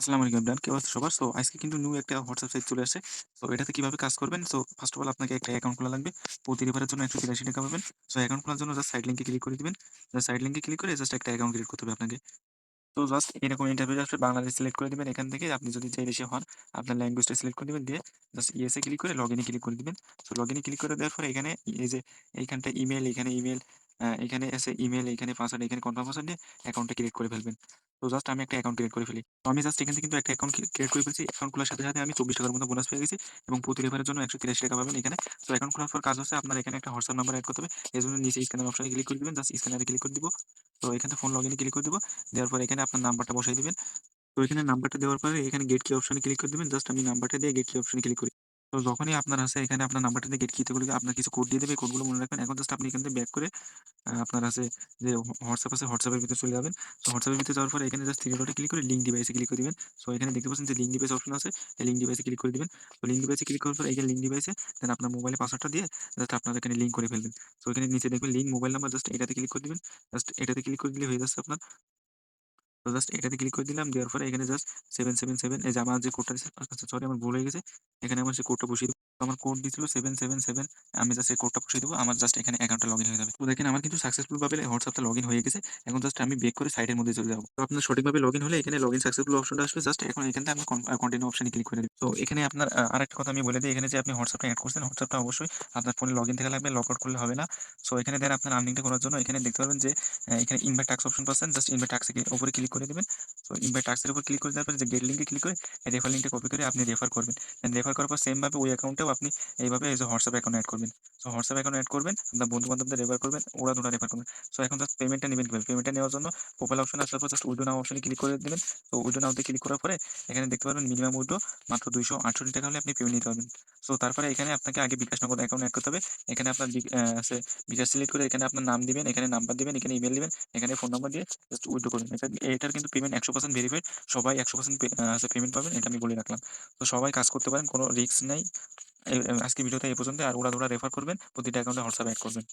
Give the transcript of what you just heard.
আসসালামু আলাইকুম এভরিওয়ান। কি অবস্থা সবার? সো আজকে কিন্তু নিউ একটা হোয়াটসঅ্যাপ সাইট চলে আসছে। সো এটাতে কিভাবে কাজ করবেন? সো ফার্স্ট অফ অল আপনাকে একটা অ্যাকাউন্ট খোলা লাগবে। প্রতি রেফারের জন্য ৳১৮৩ পাবেন। সো অ্যাকাউন্ট খোলার জন্য জাস্ট সাইড লিংকে ক্লিক করে দিবেন। জাস্ট সাইড লিংকে ক্লিক করে জাস্ট একটা অ্যাকাউন্ট ক্রিয়েট করতে হবে আপনাকে। তো জাস্ট এরকম ইন্টারফেস আসবে। বাংলাদেশ সিলেক্ট করে দিবেন। এখান থেকে আপনি যদি যে দেশে হন, আপনার ল্যাঙ্গুয়েজটা সিলেক্ট করে দিবেন। দিয়ে জাস্ট ইয়েস এ ক্লিক করে লগইন এ ক্লিক করে দিবেন। সো লগইন এ ক্লিক করে দেওয়ার পরে এখানে এই যে এইখানটা ইমেইল, এখানে ইমেইল, এখানে আছে ইমেইল, এখানে পাসওয়ার্ড, এখানে কনফার্ম পাসওয়ার্ড দিয়ে অ্যাকাউন্টটা ক্রিয়েট করে ফেলবেন। তো জাস্ট আমি একটা অ্যাকাউন্ট ক্রিয়েট করে ফেলি। তো আমি জাস্ট এখান থেকে কিন্তু একটা অ্যাকাউন্ট ক্রিয়েট করে ফেলছি। অ্যাকাউন্ট খোলার সাথে, সাথে আমি ৳২৪ মতো বোনাস পেয়ে গেছি এবং প্রতি রেফারের জন্য ৳১৮৩ পাবেন এখানে। তো অ্যাকাউন্ট খোলার পর কাজ হচ্ছে আপনার এখানে একটা হোয়াটসঅ্যাপ নাম্বার এড করতে হবে। এজন্য নিচে স্ক্যানার অপশনে ক্লিক করে দিবেন। জাস্ট স্ক্যানারে ক্লিক করে দিব। তো এখান থেকে ফোন লগইন এ ক্লিক করে দিব। দেওয়ার পরে এখানে আপনার নাম্বারটা বসায় দিবেন। তো এখানে নাম্বারটা দেওয়ার পরে এখানে গেট কি অপশনে ক্লিক করে দিবেন। জাস্ট আমি নাম্বারটা দিয়ে গেট কি অপশনে ক্লিক করি। তো যখনই আপনার আছে এখানে আপনার নাম্বারটা দিয়ে গেট কিতে করে আপনার কিছু কোড দিয়ে দেবে। এই কোডগুলো মনে রাখবেন। এখন জাস্ট আপনি এখান থেকে ব্যাক করে আপনার আছে যে হোয়াটসঅ্যাপ আছে, হোয়াটসঅ্যাপের ভিতরে চলে যাবেন। সো হোয়াটসঅ্যাপের ভিতরে যাওয়ার পরে এখানে জাস্ট 3 ডটে ক্লিক করে লিঙ্ক ডিভাইসে ক্লিক করে দিবেন। সো এখানে দেখতে পাচ্ছেন যে লিঙ্ক ডিভাইস অপশন আছে। এই লিঙ্ক ডিভাইসে ক্লিক করে দিবেন। তো লিঙ্ক ডিভাইসে ক্লিক করার পর এইখানে লিঙ্ক ডিভাইসে দেন আপনার মোবাইলে পাসওয়ার্ডটা দিয়ে জাস্ট আপনার এখানে লিঙ্ক করে ফেলবেন। সো এখানে নিচে দেখবেন লিঙ্ক মোবাইল নাম্বার জাস্ট এটাতে ক্লিক করে দিবেন। জাস্ট এটাতে ক্লিক করে দিলে হয়ে যাচ্ছে আপনার। তো জাস্ট এটাতে ক্লিক করে দিলাম। দেওয়ার পরে এখানে জাস্ট 777 এই যে আমার যে কোডটা দিছে আচ্ছা সরি আমার ভুল হয়ে গেছে। এখানে আমার সেই কোডটা বসিয়ে দিব। তো আমার কোড দিছিল 777 আমি জাস্ট এই কোডটা বসিয়ে দিব। আমার জাস্ট এখানে অ্যাকাউন্টটা লগইন হয়ে যাবে। তো দেখেন আমার কিন্তু সাকসেসফুল ভাবে হোয়াটসঅ্যাপটা লগইন হয়ে গেছে। এখন জাস্ট আমি বেক করে সাইটের মধ্যে চলে যাব। তো আপনার সঠিকভাবে লগইন হলে এখানে লগইন সাকসেসফুল অপশনটা আসবে। জাস্ট এখন এখান থেকে আপনি কন্টিনিউ অপশনে ক্লিক করে দিবেন। তো এখানে আপনার আরেকটা কথা আমি বলে দেই এখানে যে আপনি হোয়াটসঅ্যাপটা এড করছেন হোয়াটসঅ্যাপটা অবশ্যই আপনার ফোনে লগইন থাকা লাগবে। লগ আউট করলে হবে না। সো এখানে দেন আপনার আর্নিংটা করার জন্য এখানে দেখতে পারবেন যে এখানে ইনভাইট টাস্ক অপশন পাচ্ছেন। জাস্ট ইনভাইট টাস্ক এর উপরে ক্লিক করে দিবেন। সো ইনভাইট টাস্ক এর উপর ক্লিক করে দেওয়ার পরে যে গেট লিংকে ক্লিক করে রেফার লিংকটা কপি করে আপনি রেফার করবেন। দেন রেফার করার পর সেম ভাবে ওই অ্যাকাউন্টেও আপনি এইভাবে এই যে হোয়াটসঅ্যাপ অ্যাকাউন্ট এড করবেন। সো হোয়াটসঅ্যাপ অ্যাকাউন্ট এড করবেন, আপনার বন্ধু-বান্ধবদের রেফার করবেন, ওরা রেফার করবেন। সো এখন জাস্ট পেমেন্টটা নিবেন কিভাবে? পেমেন্টটা নেওয়ার জন্য প্রোফাইল অপশনে আসার পর জাস্ট উইথড্র নাও অপশনে ক্লিক করে দিবেন। তো উইথড্র নাওতে ক্লিক করার পরে এখানে দেখতে পারবেন মিনিমাম উইথড্র মাত্র ৳২৬৮ হলে আপনি পেমেন্ট নিতে পারবেন। সো তারপরে এখানে আপনাকে আগে বিকাশ নগদ অ্যাকাউন্ট এড করতে হবে। এখানে আপনার আছে বিকাশ সিলেক্ট করে এখানে আপনার নাম দিবেন, এখানে নাম্বার দিবেন, এখানে ইমেইল দিবেন, এখানে ফোন নাম্বার দিয়ে জাস্ট উইথড্র করবেন। এটার কিন্তু পেমেন্ট 100% ভেরিফাইড। সবাই 100% পেমেন্ট পাবেন এটা আমি বলে রাখলাম। তো সবাই কাজ করতে পারেন, কোনো রিস্ক নাই। আজকের ভিডিওটা এই পর্যন্তই। আর উড়াধুরা রেফার করবেন, প্রতিটা অ্যাকাউন্টে হোয়াটসঅ্যাপ এড করবেন।